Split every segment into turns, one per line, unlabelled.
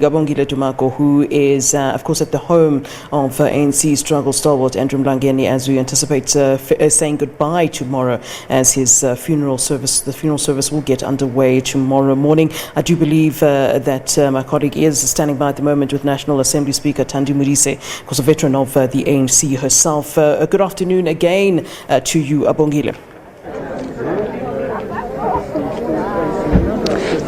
Abongile Dumako, who is, of course, at the home of ANC struggle stalwart Andrew Mlangeni, as we anticipate saying goodbye tomorrow, as his funeral service will get underway tomorrow morning. I do believe that my colleague is standing by at the moment with National Assembly Speaker Thandi Modise, of course, a veteran of the ANC herself. Good afternoon again to you, Abongile.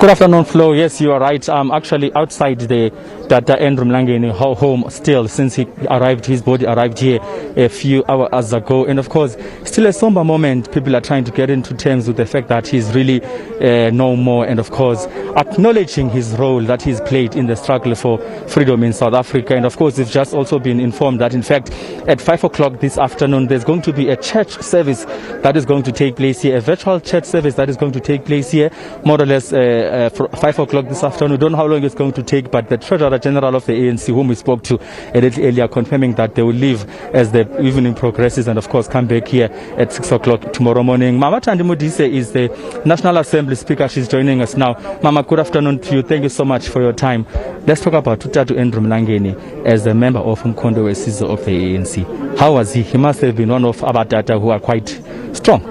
Good afternoon, Flo. Yes, you are right. I'm actually outside the Andrew Mlangeni home still, since his body arrived here a few hours ago. And of course, still a somber moment. People are trying to get into terms with the fact that he's really no more. And of course, acknowledging his role that he's played in the struggle for freedom in South Africa. And of course, we've just also been informed that in fact, at 5 o'clock this afternoon, there's going to be a church service that is going to take place here, a virtual church service that is going to take place here, more or less 5 o'clock this afternoon. Don't know how long it's going to take, but the Treasurer General of the ANC, whom we spoke to a little earlier, confirming that they will leave as the evening progresses and of course come back here at 6 o'clock tomorrow morning. Mama Thandi Modise is the National Assembly Speaker. She's joining us now. Mama, good afternoon to you. Thank you so much for your time. Let's talk about Tutatu Andrew Mlangeni as a member of Umkhonto weSizwe of the ANC. How was he? He must have been one of our data who are quite strong.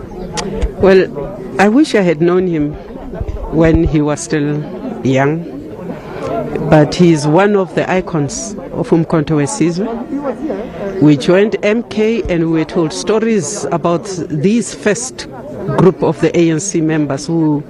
Well, I wish I had known him when he was still young, but he's one of the icons of Umkhonto weSizwe. We joined MK and we were told stories about these first group of the ANC members who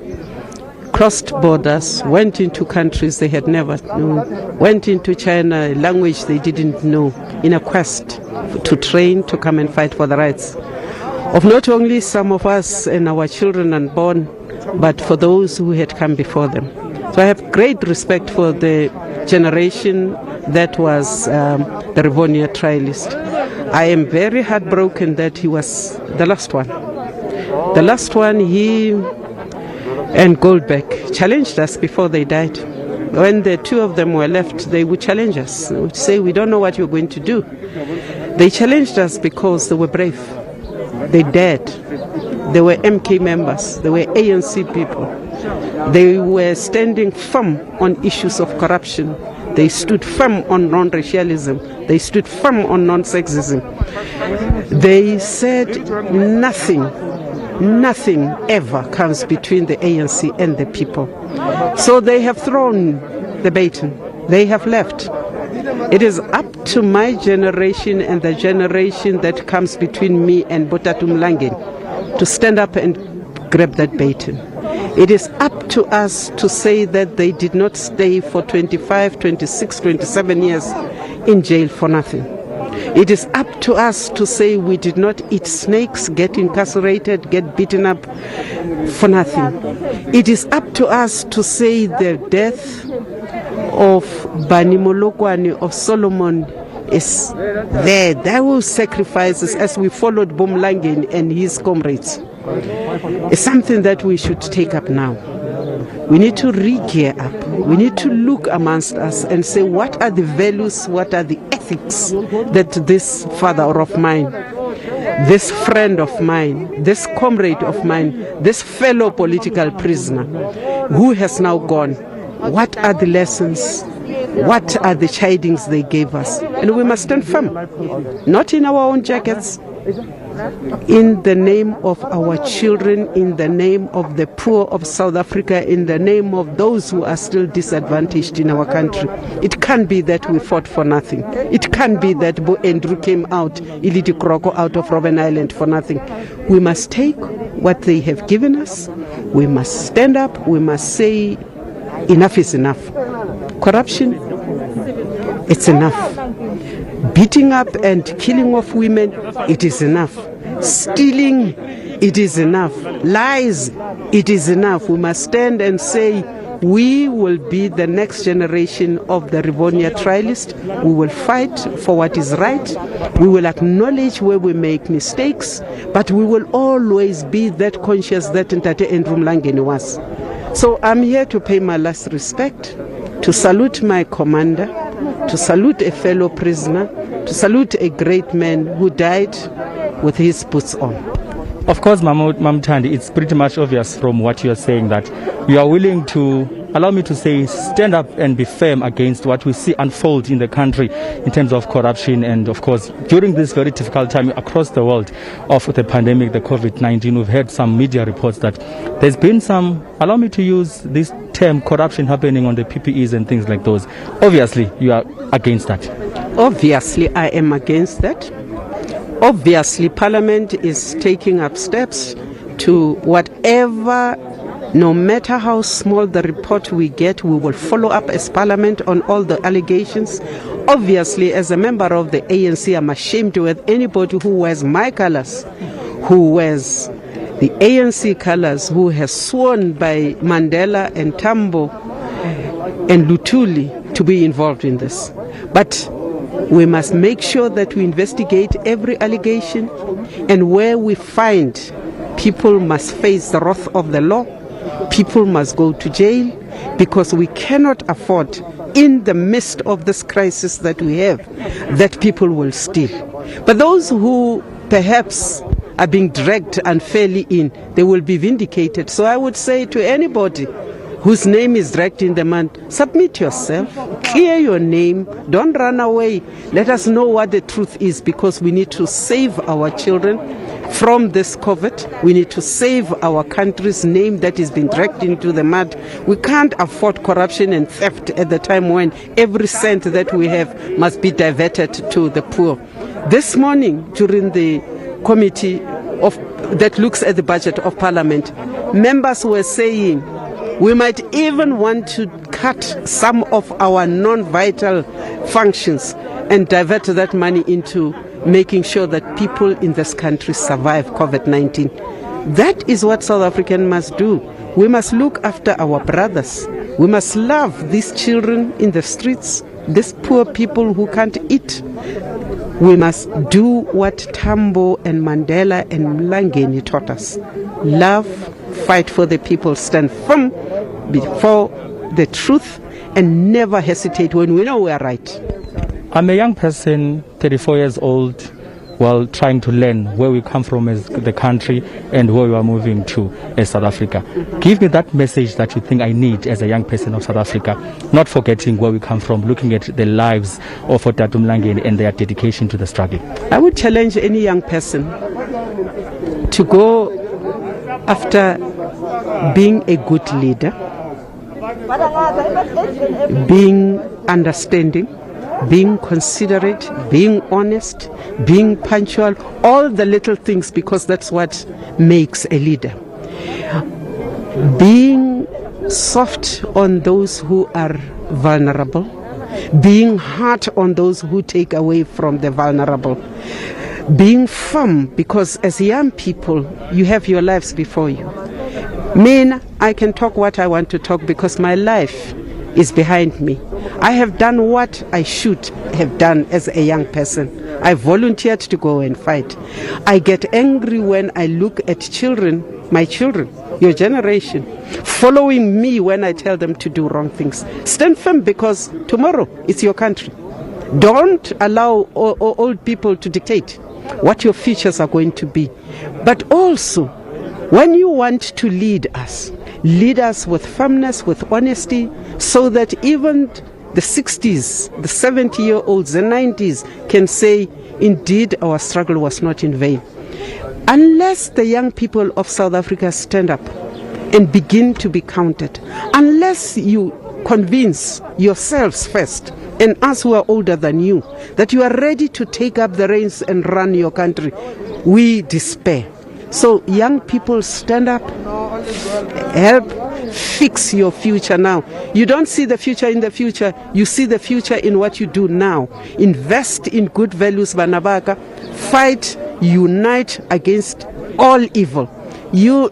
crossed borders, went into countries they had never known, went into China, a language they didn't know, in a quest to train, to come and fight for the rights of not only some of us and our children unborn, but for those who had come before them. So I have great respect for the generation that was the Rivonia trialist. I am very heartbroken that he was the last one. The last one, he and Goldbeck challenged us before they died. When the two of them were left, they would challenge us. They would say, we don't know what you're going to do. They challenged us because they were brave. They dared. They were MK members. They were ANC people. They were standing firm on issues of corruption. They stood firm on non-racialism. They stood firm on non-sexism. They said nothing ever comes between the ANC and the people. So they have thrown the baton. They have left. It is up to my generation and the generation that comes between me and Botatu Mlangeni to stand up and grab that baton. It is up to us to say that they did not stay for 25, 26, 27 years in jail for nothing. It is up to us to say we did not eat snakes, get incarcerated, get beaten up for nothing. It is up to us to say the death of Bani Molokwani, of Solomon, is there. There were sacrifices as we followed Mlangeni and his comrades. It's something that we should take up now. We need to re-gear up. We need to look amongst us and say, what are the values, what are the ethics that this father of mine, this friend of mine, this comrade of mine, this fellow political prisoner who has now gone, what are the lessons? What are the chidings they gave us? And we must stand firm, not in our own jackets, in the name of our children, in the name of the poor of South Africa, in the name of those who are still disadvantaged in our country. It can't be that we fought for nothing. It can't be that Bo Andrew came out, Iliti Kroko, out of Robben Island for nothing. We must take what they have given us. We must stand up. We must say, enough is enough. Corruption, it's enough. Beating up and killing of women, it is enough. Stealing, it is enough. Lies, it is enough. We must stand and say, we will be the next generation of the Rivonia trialist. We will fight for what is right. We will acknowledge where we make mistakes, but we will always be that conscious that Ntate Andrew Mlangeni was. So I'm here to pay my last respect, to salute my commander, to salute a fellow prisoner, to salute a great man who died with his boots on.
Of course, Mam Thandi, it's pretty much obvious from what you are saying that you are willing to allow me to say, stand up and be firm against what we see unfold in the country in terms of corruption. And of course, during this very difficult time across the world of the pandemic, the COVID-19, we've had some media reports that there's been some, allow me to use this term, corruption happening on the PPEs and things like those. Obviously, you are against that.
Obviously, I am against that. Obviously, Parliament is taking up steps to whatever, no matter how small the report we get, we will follow up as Parliament on all the allegations. Obviously, as a member of the ANC, I'm ashamed with anybody who wears my colors, who wears the ANC colors, who has sworn by Mandela and Tambo and Lutuli to be involved in this. But we must make sure that we investigate every allegation, and where we find people must face the wrath of the law, people must go to jail, because we cannot afford, in the midst of this crisis that we have, that people will steal. But those who perhaps are being dragged unfairly in, they will be vindicated. So I would say to anybody whose name is dragged in the mud, submit yourself, clear your name, don't run away. Let us know what the truth is, because we need to save our children from this COVID. We need to save our country's name that is being dragged into the mud. We can't afford corruption and theft at the time when every cent that we have must be diverted to the poor. This morning, during the committee that looks at the budget of Parliament, members were saying we might even want to cut some of our non-vital functions and divert that money into making sure that people in this country survive COVID-19. That is what South Africans must do. We must look after our brothers. We must love these children in the streets, these poor people who can't eat. We must do what Tambo and Mandela and Mlangeni taught us. Love, fight for the people, stand firm before the truth, and never hesitate when we know we are right.
I'm a young person, 34 years old, while trying to learn where we come from as the country and where we are moving to as South Africa. Give me that message that you think I need as a young person of South Africa, not forgetting where we come from, looking at the lives of Andrew Mlangeni and their dedication to the struggle.
I would challenge any young person to go after being a good leader, being understanding, being considerate, being honest, being punctual, all the little things, because that's what makes a leader. Being soft on those who are vulnerable, being hard on those who take away from the vulnerable, being firm, because as young people, you have your lives before you. Men, I can talk what I want to talk because my life is behind me. I have done what I should have done as a young person. I volunteered to go and fight. I get angry when I look at children, my children, your generation, following me when I tell them to do wrong things. Stand firm, because tomorrow it's your country. Don't allow old people to dictate what your futures are going to be. But also, when you want to lead us with firmness, with honesty, so that even the 60s, the 70-year-olds, the 90s can say, indeed, our struggle was not in vain. Unless the young people of South Africa stand up and begin to be counted, unless you convince yourselves first, and us who are older than you, that you are ready to take up the reins and run your country, we despair. So young people, stand up, help fix your future now. You don't see the future in the future, you see the future in what you do now. Invest in good values, Banabaka. Fight, unite against all evil. You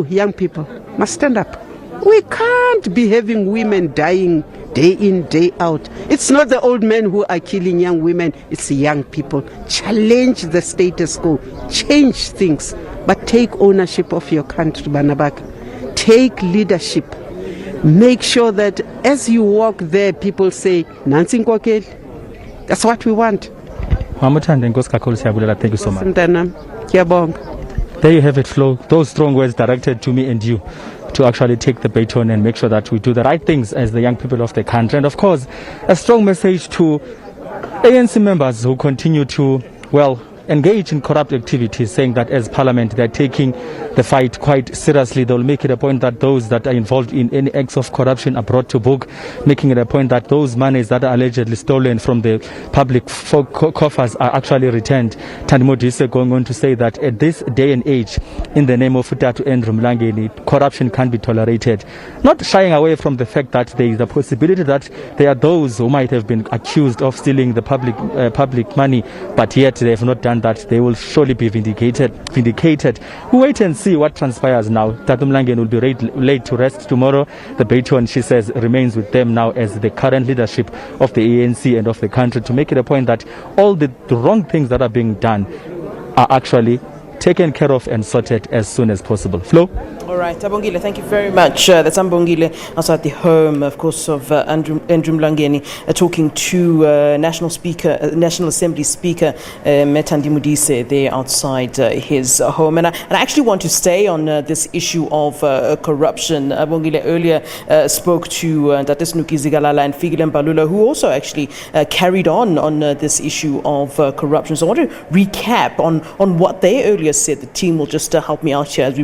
young people must stand up. We can't be having women dying day in, day out. It's not the old men who are killing young women, it's the young people. Challenge the status quo, change things, but take ownership of your country, Banabaka. Take leadership. Make sure that as you walk there, people say, Nansi Nkwakeli. That's what we want.
Thank you so much. There you have it, Flo. Those strong words directed to me and you. to actually take the baton and make sure that we do the right things as the young people of the country. And of course, a strong message to ANC members who continue to, well, engage in corrupt activities, saying that as Parliament they're taking the fight quite seriously. They'll make it a point that those that are involved in any acts of corruption are brought to book, making it a point that those monies that are allegedly stolen from the public coffers are actually returned. Thandi Modise going on to say that at this day and age, in the name of Utatu Andrew Mlangeni, corruption can't be tolerated. Not shying away from the fact that there is a possibility that there are those who might have been accused of stealing the public money, but yet they have not done that. They will surely be vindicated. We wait and see what transpires now. Tatu Mlangeni will be laid to rest tomorrow. The baton, she says, remains with them now as the current leadership of the ANC and of the country, to make it a point that all the wrong things that are being done are actually taken care of and sorted as soon as possible. Flo?
All right, Abongile, thank you very much. That's Abongile outside the home, of course, of Andrew Mlangeni, talking to National Assembly Speaker Thandi Modise there outside his home. And I actually want to stay on this issue of corruption. Abongile earlier spoke to Dates Nukizigalala and Fikile Mbalula, who also actually carried on this issue of corruption. So I want to recap on what they earlier said. The team will just help me out here as we